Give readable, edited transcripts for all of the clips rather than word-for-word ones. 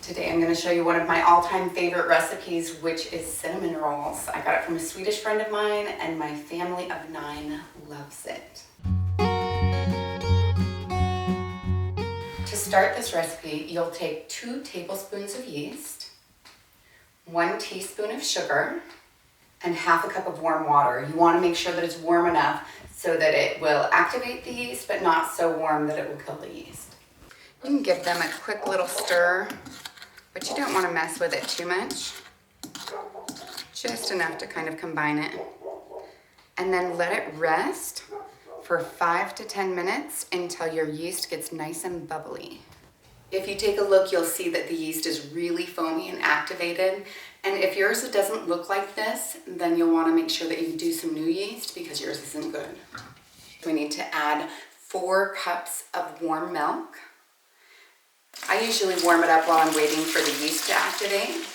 Today I'm going to show you one of my all-time favorite recipes, which is cinnamon rolls. I got it from a Swedish friend of mine and my family of 9 loves it. To start this recipe, you'll take 2 tablespoons of yeast, 1 teaspoon of sugar, and half a cup of warm water. You want to make sure that it's warm enough so that it will activate the yeast, but not so warm that it will kill the yeast. You can give them a quick little stir, but you don't want to mess with it too much. Just enough to kind of combine it. And then let it rest for 5 to 10 minutes until your yeast gets nice and bubbly. If you take a look, you'll see that the yeast is really foamy and activated. And if yours doesn't look like this, then you'll want to make sure that you do some new yeast because yours isn't good. We need to add 4 cups of warm milk. I usually warm it up while I'm waiting for the yeast to activate.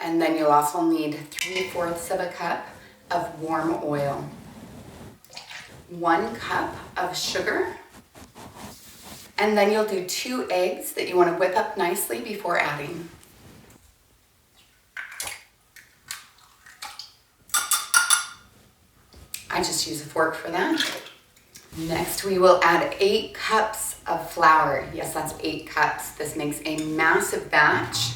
And then you'll also need 3/4 of a cup of warm oil, 1 cup of sugar, and then you'll do 2 eggs that you want to whip up nicely before adding. I just use a fork for that. Next, we will add 8 cups of flour. Yes, that's 8 cups. This makes a massive batch,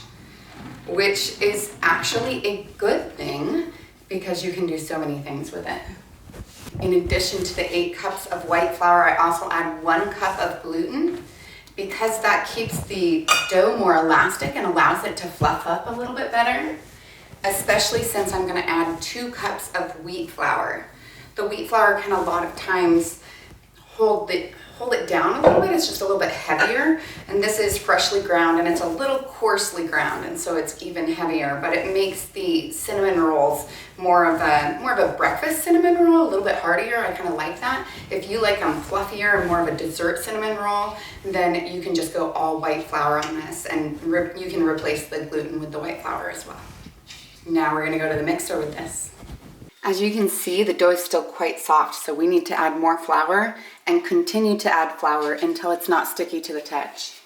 which is actually a good thing because you can do so many things with it. In addition to the 8 cups of white flour, I also add 1 cup of gluten because that keeps the dough more elastic and allows it to fluff up a little bit better, especially since I'm going to add 2 cups of wheat flour. The wheat flour can a lot of times hold it down a little bit. It's just a little bit heavier, and this is freshly ground and it's a little coarsely ground, and so it's even heavier, but it makes the cinnamon rolls more of a breakfast cinnamon roll, a little bit heartier. I kind of like that. If you like them fluffier and more of a dessert cinnamon roll, then you can just go all white flour on this, and you can replace the gluten with the white flour as well. Now we're going to go to the mixer with this. As you can see, the dough is still quite soft, so we need to add more flour and continue to add flour until it's not sticky to the touch.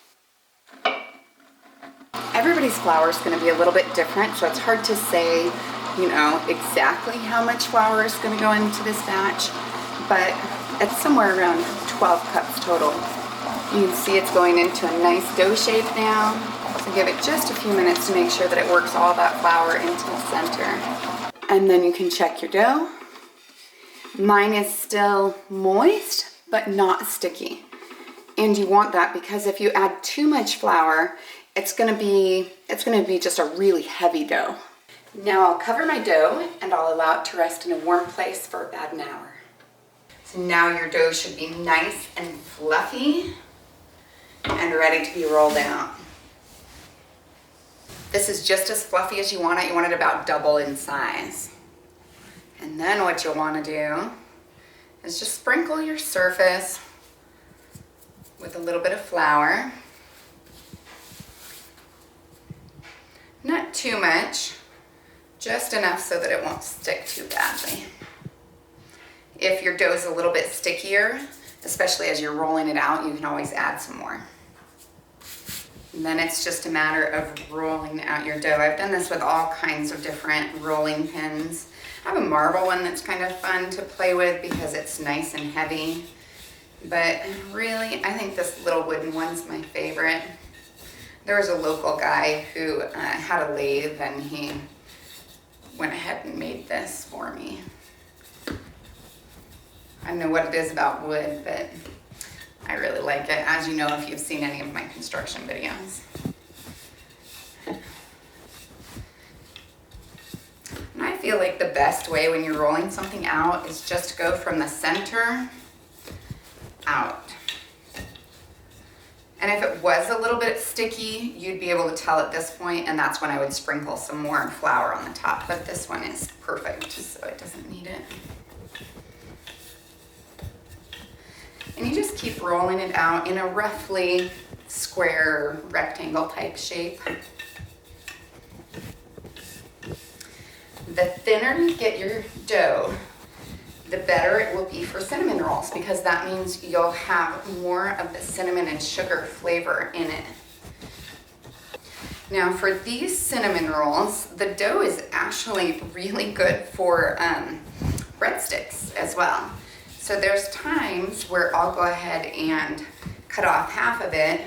Everybody's flour is going to be a little bit different, so it's hard to say, exactly how much flour is going to go into this batch, but it's somewhere around 12 cups total. You can see it's going into a nice dough shape now, so give it just a few minutes to make sure that it works all that flour into the center. And then you can check your dough. Mine is still moist, but not sticky. And you want that because if you add too much flour, it's gonna be just a really heavy dough. Now I'll cover my dough and I'll allow it to rest in a warm place for about an hour. So now your dough should be nice and fluffy and ready to be rolled out. This is just as fluffy as you want it. You want it about double in size. And then what you'll want to do is just sprinkle your surface with a little bit of flour. Not too much, just enough so that it won't stick too badly. If your dough is a little bit stickier, especially as you're rolling it out, you can always add some more. And then it's just a matter of rolling out your dough. I've done this with all kinds of different rolling pins. I have a marble one that's kind of fun to play with because it's nice and heavy. But really, I think this little wooden one's my favorite. There was a local guy who had a lathe and he went ahead and made this for me. I don't know what it is about wood, but I really like it, as you know if you've seen any of my construction videos. And I feel like the best way when you're rolling something out is just to go from the center out. And if it was a little bit sticky, you'd be able to tell at this point, and that's when I would sprinkle some more flour on the top. But this one is perfect, so it doesn't need it. And you just keep rolling it out in a roughly square rectangle type shape. The thinner you get your dough, the better it will be for cinnamon rolls, because that means you'll have more of the cinnamon and sugar flavor in it. Now for these cinnamon rolls, the dough is actually really good for breadsticks as well. So there's times where I'll go ahead and cut off half of it,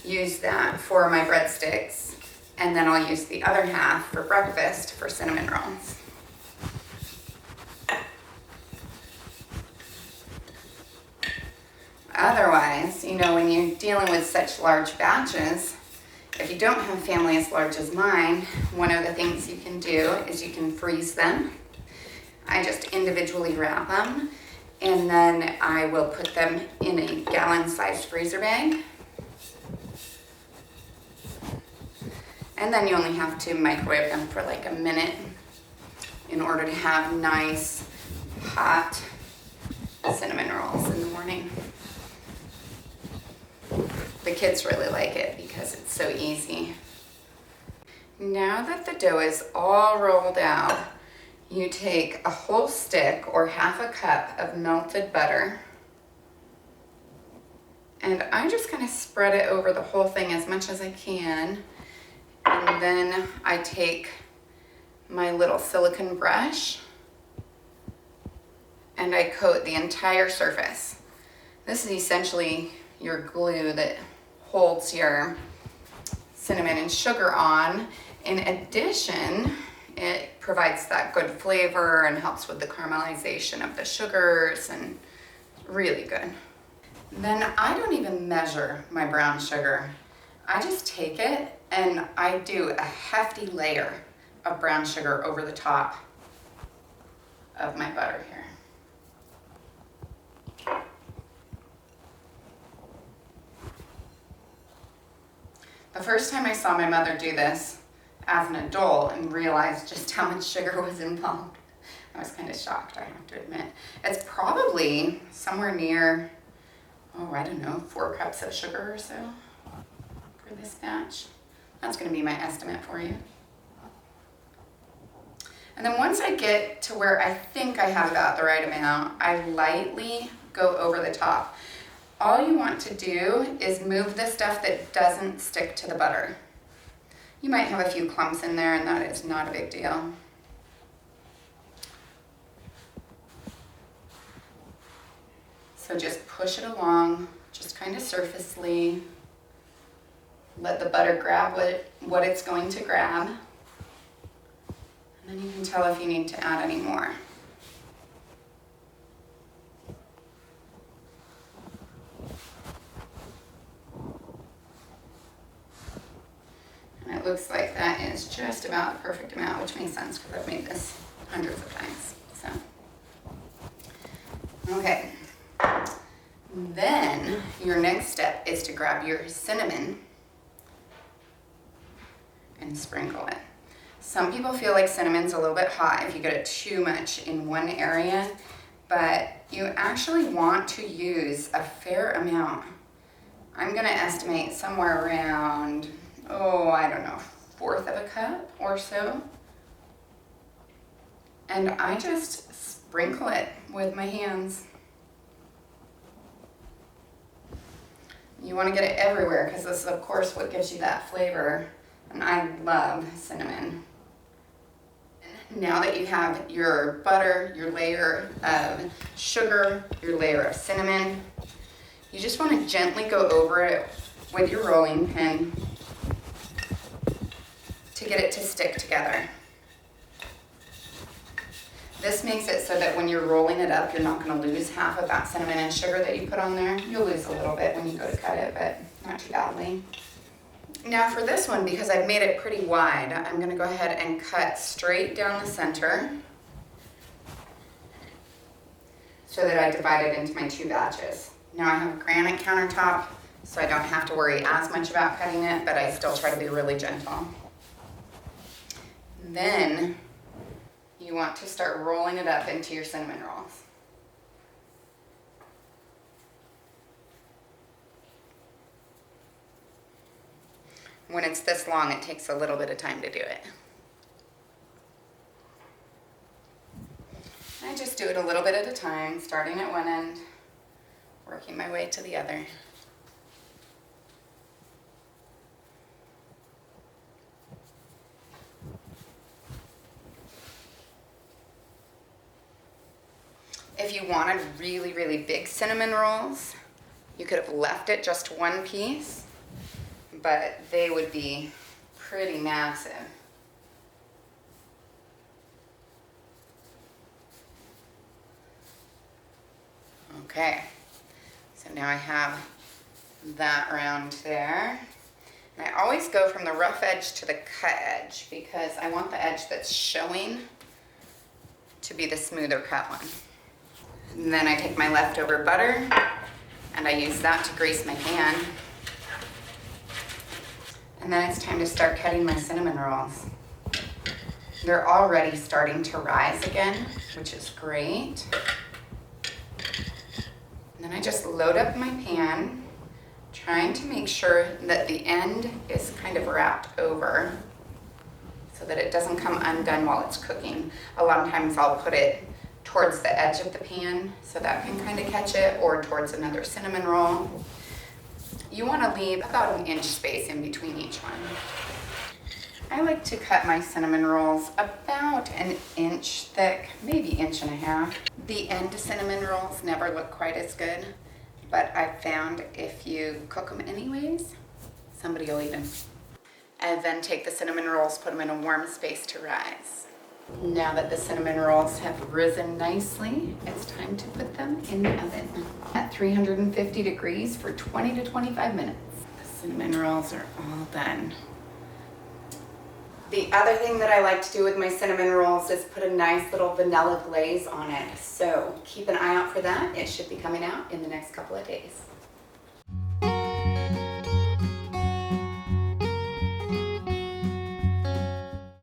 use that for my breadsticks, and then I'll use the other half for breakfast for cinnamon rolls. Otherwise, you know, when you're dealing with such large batches, if you don't have a family as large as mine, one of the things you can do is you can freeze them. I just individually wrap them, and then I will put them in a gallon-sized freezer bag. And then you only have to microwave them for like a minute in order to have nice, hot cinnamon rolls in the morning. The kids really like it because it's so easy. Now that the dough is all rolled out, you take a whole stick or half a cup of melted butter, and I just kind of spread it over the whole thing as much as I can. And then I take my little silicone brush and I coat the entire surface. This is essentially your glue that holds your cinnamon and sugar on. In addition, it provides that good flavor and helps with the caramelization of the sugars, and really good. Then I don't even measure my brown sugar. I just take it and I do a hefty layer of brown sugar over the top of my butter here. The first time I saw my mother do this as an adult and realized just how much sugar was involved, I was kind of shocked, I have to admit. It's probably somewhere near, I don't know, 4 cups of sugar or so for this batch. That's going to be my estimate for you. And then once I get to where I think I have about the right amount, I lightly go over the top. All you want to do is move the stuff that doesn't stick to the butter. You might have a few clumps in there, and that is not a big deal. So just push it along, just kind of surfacely. Let the butter grab what it's going to grab. And then you can tell if you need to add any more. And it looks like that is just about the perfect amount, which makes sense because I've made this hundreds of times. So, okay. Then your next step is to grab your cinnamon and sprinkle it. Some people feel like cinnamon's a little bit hot if you get it too much in one area, but you actually want to use a fair amount. I'm going to estimate somewhere around, I don't know, 1/4 of a cup or so. And I just sprinkle it with my hands. You want to get it everywhere because this is, of course, what gives you that flavor. And I love cinnamon. Now that you have your butter, your layer of sugar, your layer of cinnamon, you just want to gently go over it with your rolling pin to get it to stick together. This makes it so that when you're rolling it up, you're not going to lose half of that cinnamon and sugar that you put on there. You'll lose a little bit when you go to cut it, but not too badly. Now for this one, because I've made it pretty wide, I'm going to go ahead and cut straight down the center so that I divide it into my 2 batches. Now I have a granite countertop, so I don't have to worry as much about cutting it, but I still try to be really gentle. Then you want to start rolling it up into your cinnamon rolls. When it's this long, it takes a little bit of time to do it. I just do it a little bit at a time, starting at one end, working my way to the other. If you wanted really, really big cinnamon rolls, you could have left it just one piece, but they would be pretty massive. Okay, so now I have that around there. And I always go from the rough edge to the cut edge because I want the edge that's showing to be the smoother cut one. And then I take my leftover butter and I use that to grease my pan. And then it's time to start cutting my cinnamon rolls. They're already starting to rise again, which is great. And then I just load up my pan, trying to make sure that the end is kind of wrapped over so that it doesn't come undone while it's cooking. A lot of times I'll put it towards the edge of the pan so that can kind of catch it, or towards another cinnamon roll. You want to leave about an inch space in between each one. I like to cut my cinnamon rolls about an inch thick, maybe inch and a half. The end cinnamon rolls never look quite as good, but I've found if you cook them anyways, somebody will eat them. And then take the cinnamon rolls, put them in a warm space to rise. Now that the cinnamon rolls have risen nicely, it's time to put them in the oven at 350 degrees for 20 to 25 minutes. The cinnamon rolls are all done. The other thing that I like to do with my cinnamon rolls is put a nice little vanilla glaze on it. So keep an eye out for that. It should be coming out in the next couple of days.